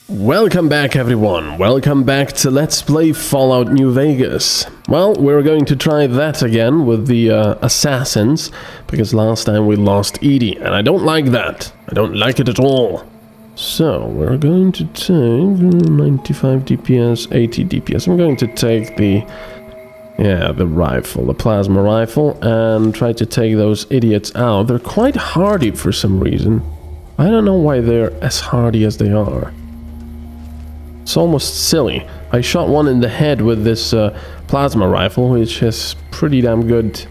Welcome back everyone, welcome back to Let's Play Fallout New Vegas. Well, we're going to try that again with the assassins, because last time we lost Edie, and I don't like that. I don't like it at all. So, we're going to take 95 DPS, 80 DPS. I'm going to take the rifle, the plasma rifle, and try to take those idiots out. They're quite hardy for some reason. I don't know why they're as hardy as they are. It's almost silly. I shot one in the head with this plasma rifle, which has pretty damn good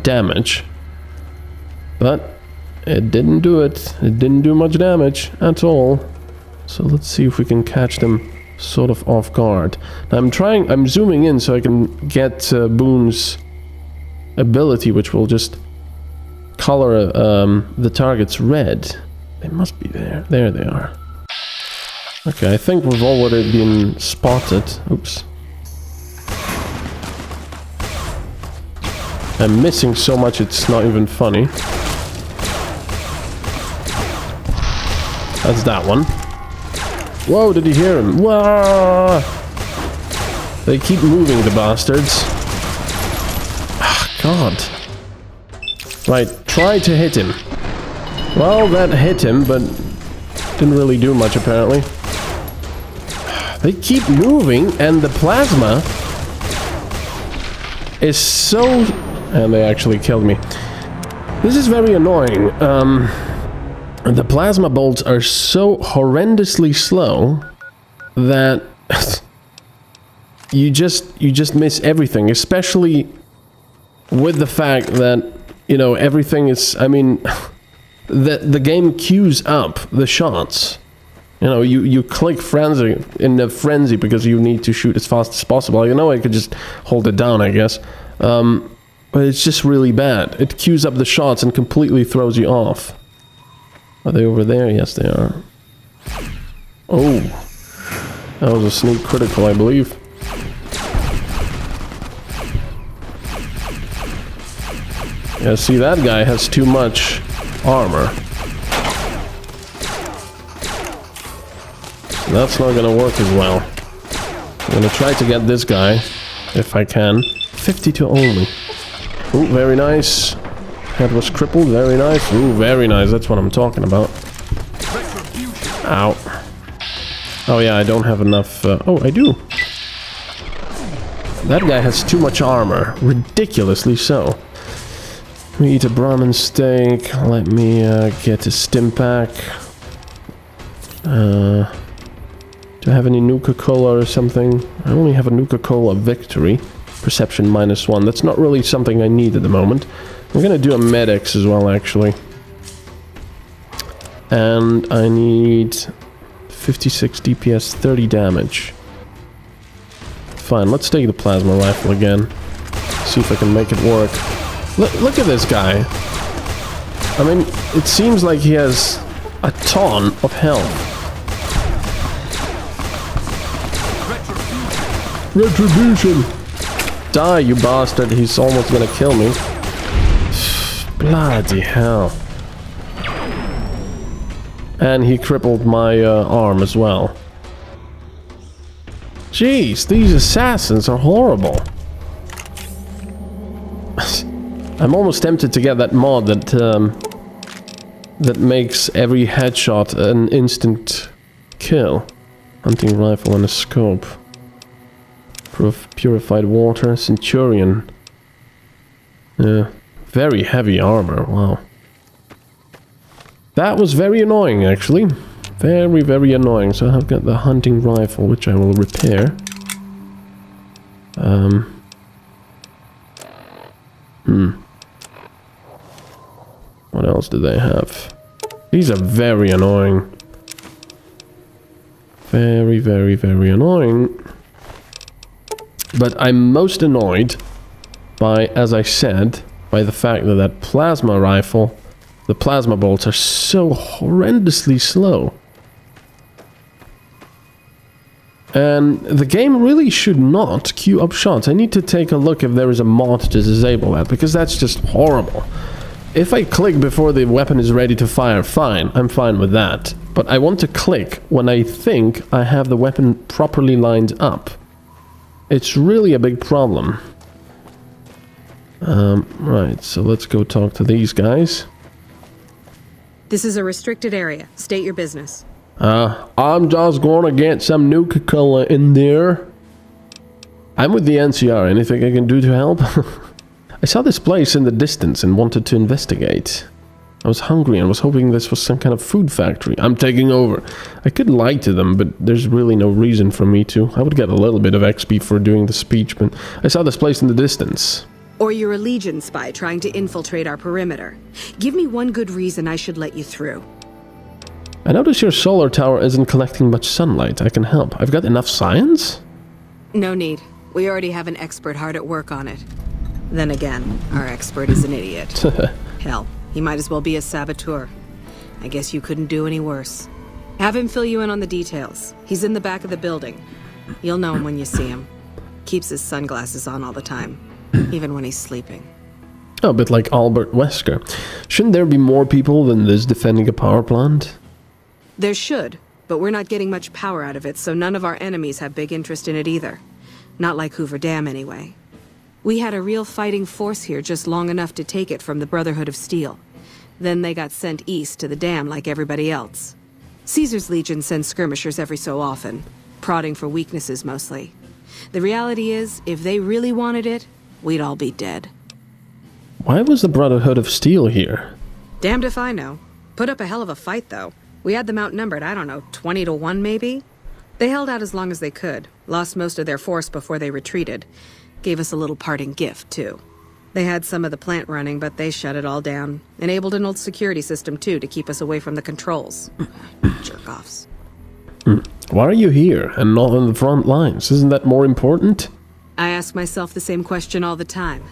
damage. But it didn't do it. It didn't do much damage at all. So let's see if we can catch them sort of off guard. Now I'm zooming in so I can get Boone's ability, which will just color the targets red. They must be there. There they are. Okay, I think we've already been spotted. Oops. I'm missing so much it's not even funny. That's that one. Whoa, did you hear him? Whoa! They keep moving, the bastards. Ah, God. Right, try to hit him. Well, that hit him, but didn't really do much apparently. They keep moving, and the plasma is so... And they actually killed me. This is very annoying. The plasma bolts are so horrendously slow that you just miss everything, especially with the fact that, you know, everything is... I mean, the game queues up the shots. You know, you click frenzy in a frenzy because you need to shoot as fast as possible. You know, I could just hold it down, I guess. But it's just really bad. It queues up the shots and completely throws you off. Are they over there? Yes, they are. Oh. That was a sneak critical, I believe. Yeah, see, that guy has too much armor. That's not gonna work as well. I'm gonna try to get this guy, if I can. 52 only. Ooh, very nice. Head was crippled, very nice. Ooh, very nice, that's what I'm talking about. Ow. Oh yeah, I don't have enough... oh, I do. That guy has too much armor. Ridiculously so. Let me eat a Brahmin steak. Let me get a stim pack. Do I have any Nuka-Cola or something? I only have a Nuka-Cola Victory. Perception -1. That's not really something I need at the moment. I'm gonna do a Med-X as well, actually. And I need 56 DPS, 30 damage. Fine, let's take the plasma rifle again. See if I can make it work. Look at this guy. I mean, it seems like he has a ton of health. Retribution! Die, you bastard! He's almost gonna kill me. Bloody hell. And he crippled my arm as well. Jeez, these assassins are horrible. I'm almost tempted to get that mod that that makes every headshot an instant kill. Hunting rifle and a scope. Purified water, Centurion. Yeah, very heavy armor, wow. That was very annoying, actually. Very, very annoying. So I've got the hunting rifle, which I will repair. What else do they have? These are very annoying. Very, very, very annoying. But I'm most annoyed by, as I said, by the fact that that plasma rifle, the plasma bolts are so horrendously slow. And the game really should not queue up shots. I need to take a look if there is a mod to disable that, because that's just horrible. If I click before the weapon is ready to fire, fine, I'm fine with that. but I want to click when I think I have the weapon properly lined up. It's really a big problem. Right, so let's go talk to these guys. This is a restricted area. State your business. I'm just gonna get some Nuka-Cola in there. I'm with the NCR. Anything I can do to help? I saw this place in the distance and wanted to investigate. I was hungry and was hoping this was some kind of food factory. I'm taking over. I could lie to them, but there's really no reason for me to. I would get a little bit of XP for doing the speech, but I saw this place in the distance. Or you're a Legion spy trying to infiltrate our perimeter. Give me one good reason I should let you through. I notice your solar tower isn't collecting much sunlight. I can help. I've got enough science? No need. We already have an expert hard at work on it. Then again, our expert is an idiot. Hell, he might as well be a saboteur. I guess you couldn't do any worse. Have him fill you in on the details. He's in the back of the building. You'll know him when you see him. Keeps his sunglasses on all the time, even when he's sleeping. Oh, a bit like Albert Wesker. Shouldn't there be more people than this defending a power plant? There should, but we're not getting much power out of it, so none of our enemies have big interest in it either. Not like Hoover Dam, anyway. We had a real fighting force here just long enough to take it from the Brotherhood of Steel. Then they got sent east to the dam like everybody else. Caesar's Legion sends skirmishers every so often, prodding for weaknesses mostly. The reality is, if they really wanted it, we'd all be dead. Why was the Brotherhood of Steel here? Damned if I know. Put up a hell of a fight, though. We had them outnumbered, I don't know, 20 to 1 maybe? They held out as long as they could, lost most of their force before they retreated. Gave us a little parting gift, too. They had some of the plant running, but they shut it all down. Enabled an old security system, too, to keep us away from the controls. Jerk-offs. Why are you here and not on the front lines? Isn't that more important? I ask myself the same question all the time.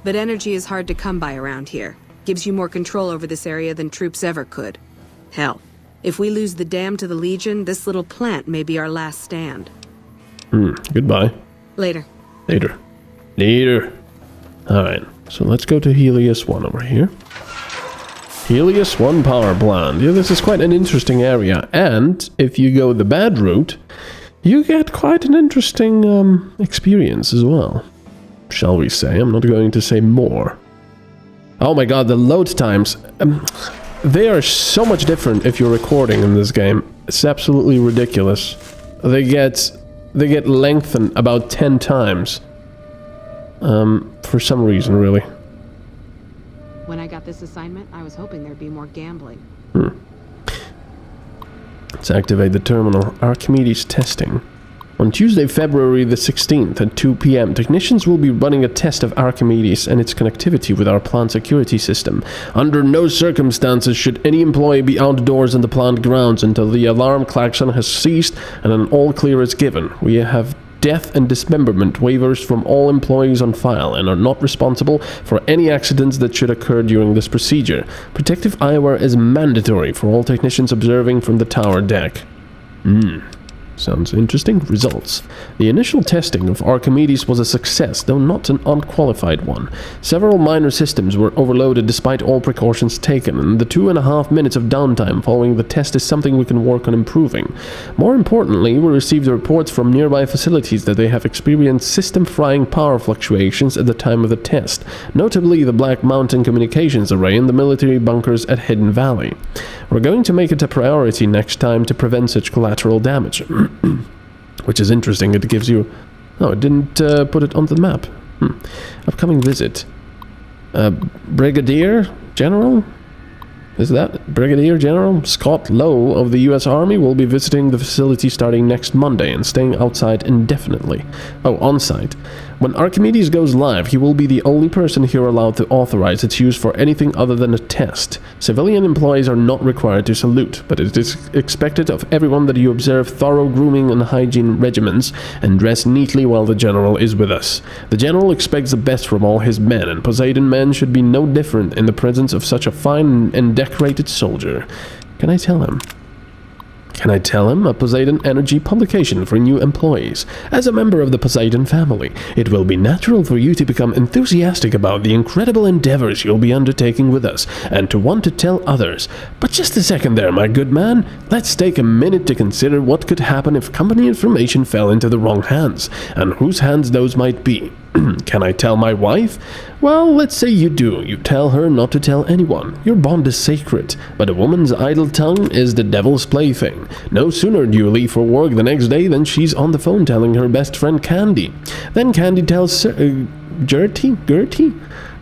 But energy is hard to come by around here. Gives you more control over this area than troops ever could. Hell, if we lose the dam to the Legion, this little plant may be our last stand. Goodbye. Later. Later. Alright, so let's go to Helios One over here. Helios One power plant. Yeah, this is quite an interesting area. And if you go the bad route, you get quite an interesting experience as well. Shall we say? I'm not going to say more. Oh my god, the load times. They are so much different if you're recording in this game. It's absolutely ridiculous. They get lengthened about 10 times. For some reason, really. When I got this assignment, I was hoping there'd be more gambling. Let's activate the terminal. Archimedes testing. On Tuesday, February the 16th at 2 p.m., technicians will be running a test of Archimedes and its connectivity with our plant security system. Under no circumstances should any employee be outdoors in the plant grounds until the alarm klaxon has ceased and an all-clear is given. We have death and dismemberment waivers from all employees on file and are not responsible for any accidents that should occur during this procedure. Protective eyewear is mandatory for all technicians observing from the tower deck. Sounds interesting. Results. The initial testing of Archimedes was a success, though not an unqualified one. Several minor systems were overloaded despite all precautions taken, and the 2.5 minutes of downtime following the test is something we can work on improving. More importantly, we received reports from nearby facilities that they have experienced system-frying power fluctuations at the time of the test, notably the Black Mountain communications array and the military bunkers at Hidden Valley. We're going to make it a priority next time to prevent such collateral damage. Which is interesting, it gives you... Oh, it didn't put it on the map. Upcoming visit. Brigadier General? Is that Brigadier General? Scott Lowe of the U.S. Army will be visiting the facility starting next Monday and staying outside indefinitely. Oh, on-site. When Archimedes goes live, he will be the only person here allowed to authorize its use for anything other than a test. Civilian employees are not required to salute, but it is expected of everyone that you observe thorough grooming and hygiene regimens and dress neatly while the General is with us. The General expects the best from all his men, and Poseidon men should be no different in the presence of such a fine and decorated soldier. Can I tell him? Can I tell him? A Poseidon Energy publication for new employees. As a member of the Poseidon family, it will be natural for you to become enthusiastic about the incredible endeavors you'll be undertaking with us, and to want to tell others. But just a second there, my good man. Let's take a minute to consider what could happen if company information fell into the wrong hands, and whose hands those might be. Can I tell my wife? Well, let's say you do. You tell her not to tell anyone. Your bond is sacred, but a woman's idle tongue is the devil's plaything. No sooner do you leave for work the next day than she's on the phone telling her best friend Candy. Then Candy tells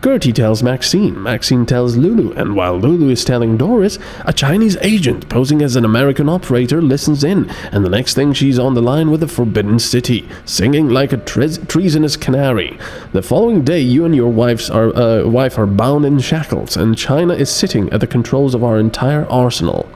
Gertie tells Maxine, Maxine tells Lulu, and while Lulu is telling Doris, a Chinese agent posing as an American operator listens in, and the next thing she's on the line with the Forbidden City, singing like a treasonous canary. The following day, you and your wife are bound in shackles, and China is sitting at the controls of our entire arsenal.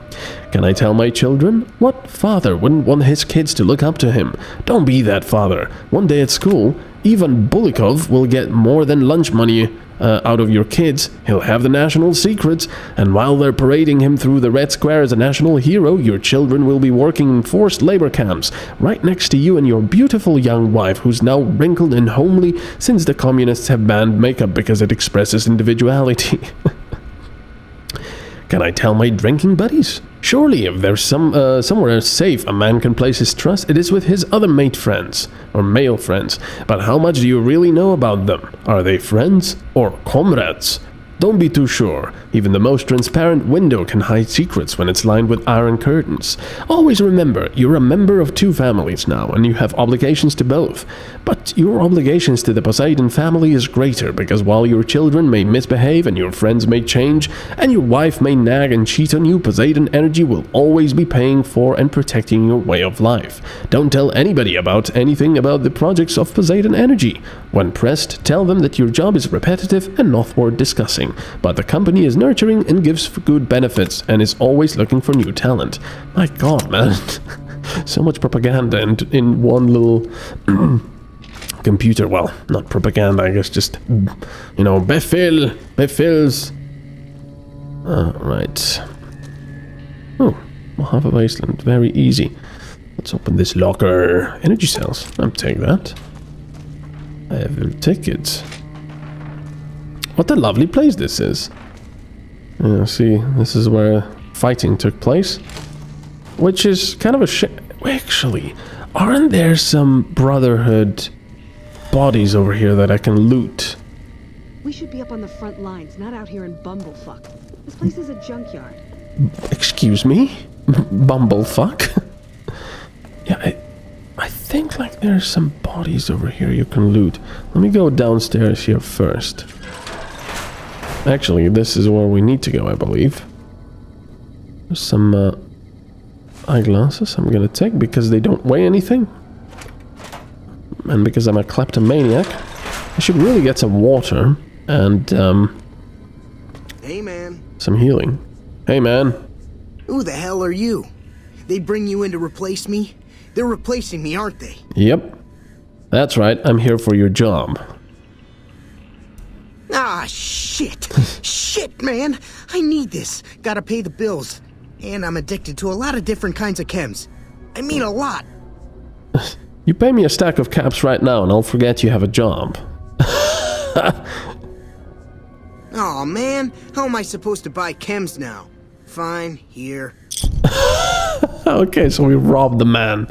Can I tell my children? What father wouldn't want his kids to look up to him? Don't be that father. One day at school, Ivan Bulikov will get more than lunch money out of your kids. He'll have the national secrets, and while they're parading him through the Red Square as a national hero, your children will be working in forced labor camps, right next to you and your beautiful young wife, who's now wrinkled and homely since the communists have banned makeup because it expresses individuality. Can I tell my drinking buddies? Surely, if there's somewhere safe a man can place his trust, it is with his other mate friends, or male friends. But how much do you really know about them? Are they friends or comrades? Don't be too sure. Even the most transparent window can hide secrets when it's lined with iron curtains. Always remember, you're a member of two families now, and you have obligations to both. But your obligations to the Poseidon family is greater, because while your children may misbehave, and your friends may change, and your wife may nag and cheat on you, Poseidon Energy will always be paying for and protecting your way of life. Don't tell anybody about anything about the projects of Poseidon Energy. When pressed, tell them that your job is repetitive and not worth discussing. But the company is nurturing and gives good benefits and is always looking for new talent. My god, man. So much propaganda in one little computer. Well, not propaganda, I guess, just, you know, befills. Right. Oh, Mojave Wasteland. Very easy. Let's open this locker. Energy cells. I'll take that. I will take it. What a lovely place this is. Yeah, see, this is where fighting took place. Which is kind of a shame. Actually, aren't there some Brotherhood bodies over here that I can loot? We should be up on the front lines, not out here in Bumblefuck. This place is a junkyard. Excuse me? Bumblefuck? Yeah, I think like there's some bodies over here you can loot. Let me go downstairs here first. Actually, this is where we need to go, I believe. There's some eyeglasses I'm gonna take because they don't weigh anything. And because I'm a kleptomaniac, I should really get some water and, Hey, man. some healing. Hey, man. Who the hell are you? They bring you in to replace me? They're replacing me, aren't they? Yep. That's right, I'm here for your job. Ah, shit. Shit, man. I need this. Gotta pay the bills. And I'm addicted to a lot of different kinds of chems. I mean a lot. You pay me a stack of caps right now and I'll forget you have a job. Aw, man. How am I supposed to buy chems now? Fine, here. Okay, so we robbed the man.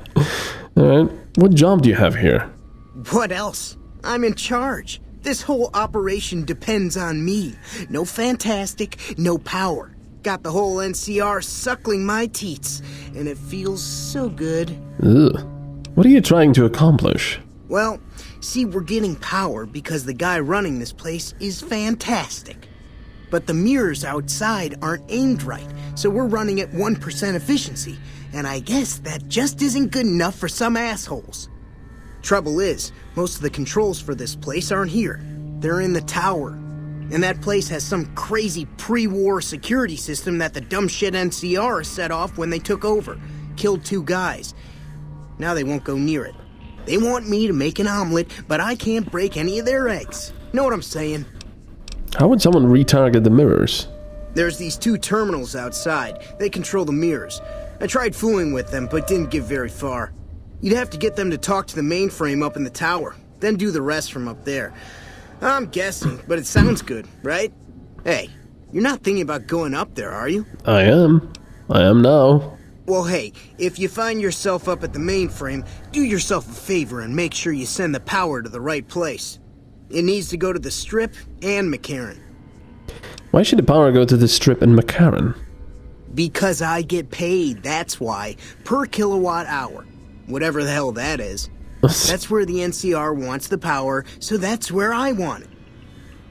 Alright, what job do you have here? What else? I'm in charge. This whole operation depends on me. No fantastic, no power. Got the whole NCR suckling my teats, and it feels so good. Ugh. What are you trying to accomplish? Well, see, we're getting power because the guy running this place is fantastic. But the mirrors outside aren't aimed right, so we're running at 1% efficiency, and I guess that just isn't good enough for some assholes. Trouble is, most of the controls for this place aren't here. They're in the tower. And that place has some crazy pre-war security system that the dumb shit NCR set off when they took over. Killed 2 guys. Now they won't go near it. They want me to make an omelet, but I can't break any of their eggs. Know what I'm saying? How would someone retarget the mirrors? There's these 2 terminals outside. They control the mirrors. I tried fooling with them, but didn't get very far. You'd have to get them to talk to the mainframe up in the tower, then do the rest from up there. I'm guessing, but it sounds good, right? Hey, you're not thinking about going up there, are you? I am. I am now. Well, hey, if you find yourself up at the mainframe, do yourself a favor and make sure you send the power to the right place. It needs to go to the Strip and McCarran. Why should the power go to the Strip and McCarran? Because I get paid, that's why. Per kilowatt hour. Whatever the hell that is. That's where the NCR wants the power, so that's where I want it.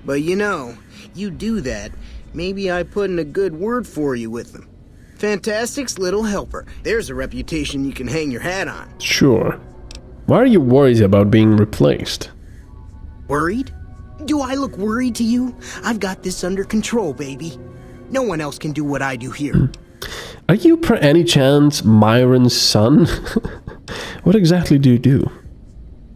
But you know, you do that, maybe I put in a good word for you with them. Fantastic's little helper. There's a reputation you can hang your hat on. Sure. Why are you worried about being replaced? Worried? Do I look worried to you? I've got this under control, baby. No one else can do what I do here. Are you, per any chance, Myron's son? What exactly do you do?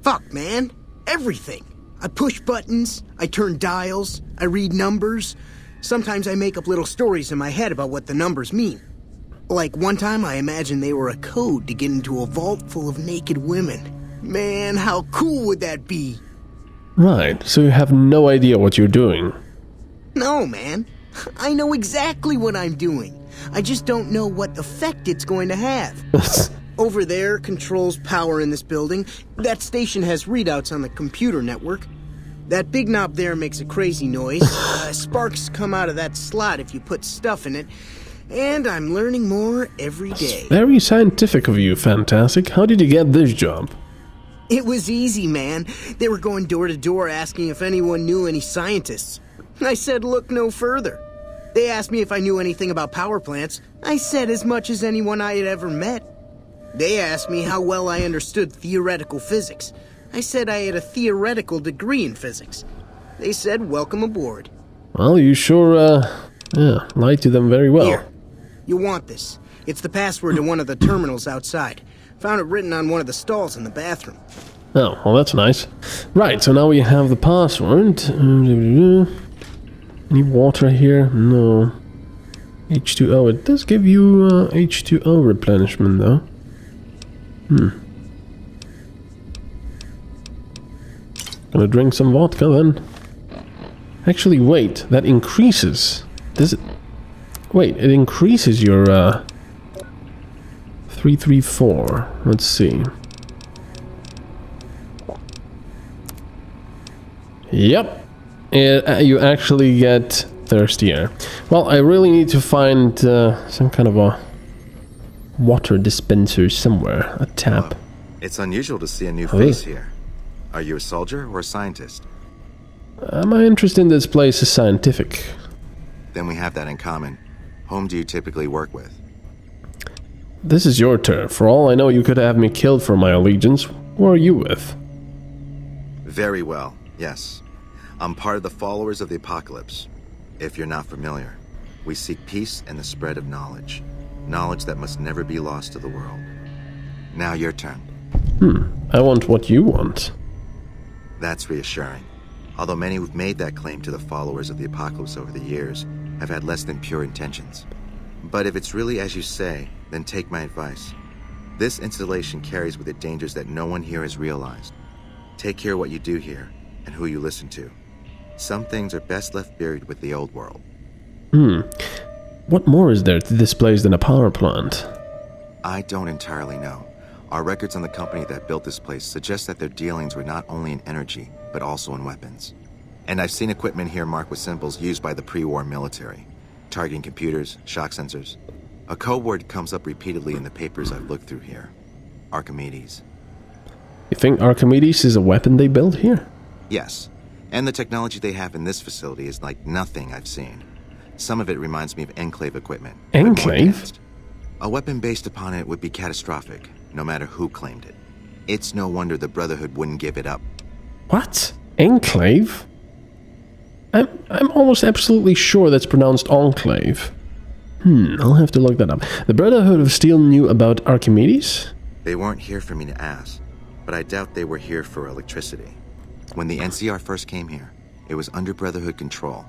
Fuck, man. Everything. I push buttons, I turn dials, I read numbers. Sometimes I make up little stories in my head about what the numbers mean. Like one time I imagined they were a code to get into a vault full of naked women. Man, how cool would that be? Right, so you have no idea what you're doing. No, man. I know exactly what I'm doing. I just don't know what effect it's going to have. Over there controls power in this building. That station has readouts on the computer network. That big knob there makes a crazy noise. Sparks come out of that slot if you put stuff in it. And I'm learning more every day. Very scientific of you, Fantastic. How did you get this job? It was easy, man. They were going door to door asking if anyone knew any scientists. I said look no further. They asked me if I knew anything about power plants. I said as much as anyone I had ever met. They asked me how well I understood theoretical physics. I said I had a theoretical degree in physics. They said welcome aboard. Well, you sure, lied to them very well. Here, you want this. It's the password to one of the terminals outside. Found it written on one of the stalls in the bathroom. Oh, well, that's nice. Right, so now we have the password. Any water here? No. H2O. It does give you H2O replenishment, though. Gonna drink some vodka, then. Actually, wait. That increases. Does it... Wait, it increases your, 334. Let's see. Yep. You actually get thirstier. Well, I really need to find some kind of a water dispenser somewhere. A tap. Well, it's unusual to see a new face here. Are you a soldier or a scientist? My interest in this place is scientific. Then we have that in common. Whom do you typically work with? This is your turn. For all I know, you could have me killed for my allegiance. Who are you with? Very well, yes. I'm part of the followers of the apocalypse. If you're not familiar, we seek peace and the spread of knowledge. Knowledge that must never be lost to the world. Now your turn. I want what you want. That's reassuring. Although many who've made that claim to the followers of the apocalypse over the years have had less than pure intentions. But if it's really as you say, then take my advice. This installation carries with it dangers that no one here has realized. Take care what you do here and who you listen to. Some things are best left buried with the old world. What more is there to this place than a power plant? I don't entirely know. Our records on the company that built this place suggest that their dealings were not only in energy, but also in weapons. And I've seen equipment here marked with symbols used by the pre-war military. Targeting computers, shock sensors. A code word comes up repeatedly in the papers I've looked through here. Archimedes. You think Archimedes is a weapon they built here? Yes. And the technology they have in this facility is like nothing I've seen. Some of it reminds me of Enclave equipment. Enclave? A weapon based upon it would be catastrophic, no matter who claimed it. It's no wonder the Brotherhood wouldn't give it up. What? Enclave? I'm almost absolutely sure that's pronounced enclave. I'll have to look that up. The Brotherhood of Steel knew about Archimedes? They weren't here for me to ask, but I doubt they were here for electricity. When the NCR first came here, it was under Brotherhood control.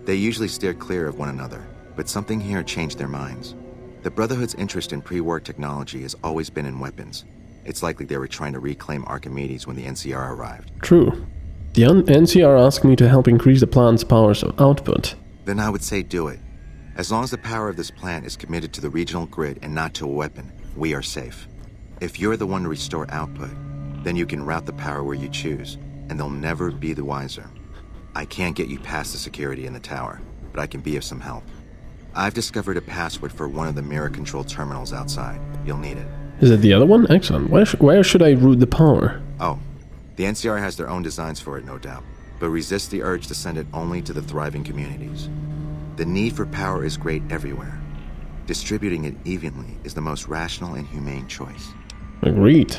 They usually steered clear of one another, but something here changed their minds. The Brotherhood's interest in pre-war technology has always been in weapons. It's likely they were trying to reclaim Archimedes when the NCR arrived. True. The NCR asked me to help increase the plant's power's output. Then I would say do it. As long as the power of this plant is committed to the regional grid and not to a weapon, we are safe. If you're the one to restore output, then you can route the power where you choose, and they'll never be the wiser. I can't get you past the security in the tower, but I can be of some help. I've discovered a password for one of the mirror control terminals outside. You'll need it. Is it the other one? Excellent. Where should I route the power? Oh, the NCR has their own designs for it, no doubt, but resist the urge to send it only to the thriving communities. The need for power is great everywhere. Distributing it evenly is the most rational and humane choice. Agreed.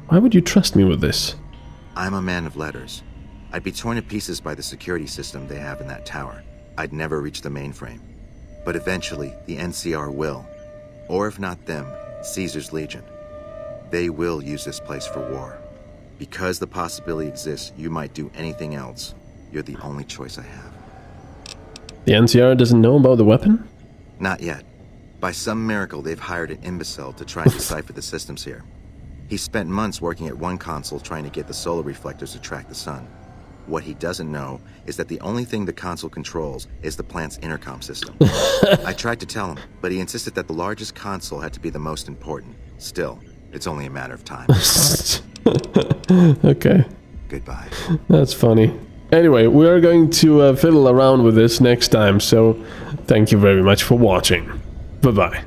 Why would you trust me with this? I'm a man of letters. I'd be torn to pieces by the security system they have in that tower. I'd never reach the mainframe. But eventually, the NCR will. Or if not them, Caesar's Legion. They will use this place for war. Because the possibility exists you might do anything else, you're the only choice I have. The NCR doesn't know about the weapon? Not yet. By some miracle, they've hired an imbecile to try and decipher the systems here. He spent months working at one console trying to get the solar reflectors to track the sun. What he doesn't know is that the only thing the console controls is the plant's intercom system. I tried to tell him, but he insisted that the largest console had to be the most important. Still, it's only a matter of time. Okay. Goodbye. That's funny. Anyway, we are going to fiddle around with this next time, so thank you very much for watching. Bye-bye.